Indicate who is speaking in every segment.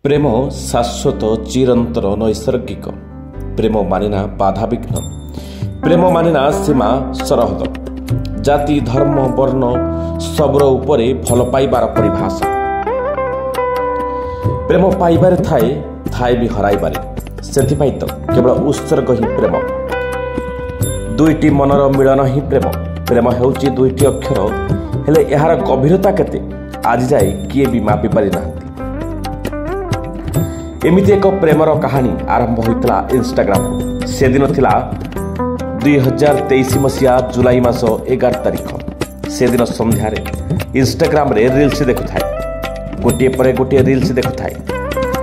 Speaker 1: ପ୍ରେମ ଶାଶ୍ୱତ ଚିରନ୍ତନ ନୈସର୍ଗିକ। ପ୍ରେମ ମାନେନା ବାଧାବିଘ୍ନ। ପ୍ରେମ ମାନେନା ସୀମା ସରହଦ। ଜାତି ଧର୍ମ ବର୍ଣ୍ଣ ସବୁର ଉପରେ ଭଲ ପାଇବାର ପରିଭାଷା। ପ୍ରେମ ପାଇବାରେ ଥାଏ, ଥାଏ ବି ହରାଇବାରେ। ସେଥିପାଇଁ ତ କେବଳ ଉତ୍ସର୍ଗ ହିଁ ପ୍ରେମ। ଦୁଇଟି ମନର ମିଳନ ହିଁ ପ୍ରେମ। ପ୍ରେମ ହେଉଛି ଦୁଇଟି ଅକ୍ଷର, ହେଲେ ଏହାର ଗଭୀରତା କେତେ ଆଜି ଯାଏ କିଏ ବି ମାପି ପାରିନାହାନ୍ତି। ଏମିତି ଏକ ପ୍ରେମର କାହାଣୀ ଆରମ୍ଭ ହୋଇଥିଲା ଇନଷ୍ଟାଗ୍ରାମରୁ। ସେଦିନ ଥିଲା 2023 ମସିହା ଜୁଲାଇ ମାସ 11 ତାରିଖ। ସେଦିନ ସନ୍ଧ୍ୟାରେ ଇନଷ୍ଟାଗ୍ରାମରେ ରିଲ୍ସ ଦେଖୁଥାଏ, ଗୋଟିଏ ପରେ ଗୋଟିଏ ରିଲ୍ସ ଦେଖୁଥାଏ।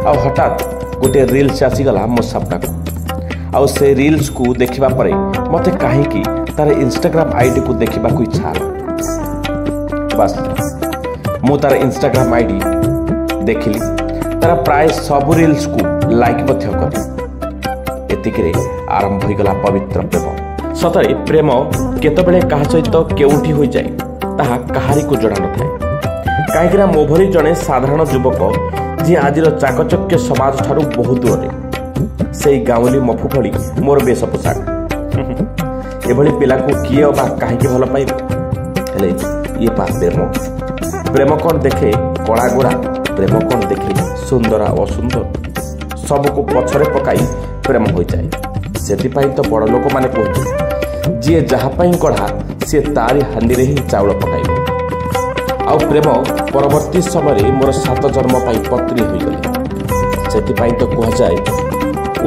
Speaker 1: ଆଉ ହଠାତ୍ ଗୋଟିଏ ରିଲ୍ସ ଆସିଗଲା ମୋ ସାମ୍ନାକୁ। ଆଉ ସେ ରିଲ୍ସକୁ ଦେଖିବା ପରେ ମୋତେ କାହିଁକି ତାର ଇନଷ୍ଟାଗ୍ରାମ ଆଇଡିକୁ ଦେଖିବାକୁ ଇଚ୍ଛା ହେଲା। ବାସ୍, ମୁଁ ତାର ଇନଷ୍ଟାଗ୍ରାମ ଆଇଡି ଦେଖିଲି। ତାର ପ୍ରାୟ ସବୁ ରିଲ୍ସକୁ ଲାଇକ୍ ମଧ୍ୟ କଲି। ଏତିକିରେ ଆରମ୍ଭ ହୋଇଗଲା ପବିତ୍ର ପ୍ରେମ। ସତରେ ପ୍ରେମ କେତେବେଳେ କାହା ସହିତ କେଉଁଠି ହୋଇଯାଏ ତାହା କାହାରିକୁ ଜଣାନଥାଏ। କାହିଁକିନା ମୋ ଭଳି ଜଣେ ସାଧାରଣ ଯୁବକ, ଯିଏ ଆଜିର ଚାକଚକ୍ୟ ସମାଜ ଠାରୁ ବହୁ ଦୂରରେ। ସେଇ ଗାଉଁଲି ମଫୁ ଭଳି ମୋର ବେଶ ପୋଷାକ। ଏଭଳି ପିଲାକୁ କିଏ ଅବା କାହିଁକି ଭଲ ପାଇବ? ହେଲେ ଇଏ ପା ପ୍ରେମ। ପ୍ରେମ କ'ଣ ଦେଖେ କଳା ଗୋରା? ପ୍ରେମ କ'ଣ ଦେଖେ ସୁନ୍ଦର ଆଉ ଅସୁନ୍ଦର? ସବୁକୁ ପଛରେ ପକାଇ ପ୍ରେମ ହୋଇଯାଏ। ସେଥିପାଇଁ ତ ବଡ଼ ଲୋକମାନେ କୁହନ୍ତି, ଯିଏ ଯାହା ପାଇଁ ଗଢ଼ା ସିଏ ତାରି ହାଣ୍ଡିରେ ହିଁ ଚାଉଳ ପକାଇବ। ଆଉ ପ୍ରେମ ପରବର୍ତ୍ତୀ ସମୟରେ ମୋର 7 ଜନ୍ମ ପାଇଁ ପତ୍ନୀ ହୋଇଗଲେ। ସେଥିପାଇଁ ତ କୁହାଯାଏ,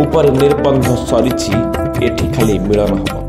Speaker 1: ଉପରେ ନିର୍ବନ୍ଧ ସରିଛି, ଏଠି ଖାଲି ମିଳନ ହେବ।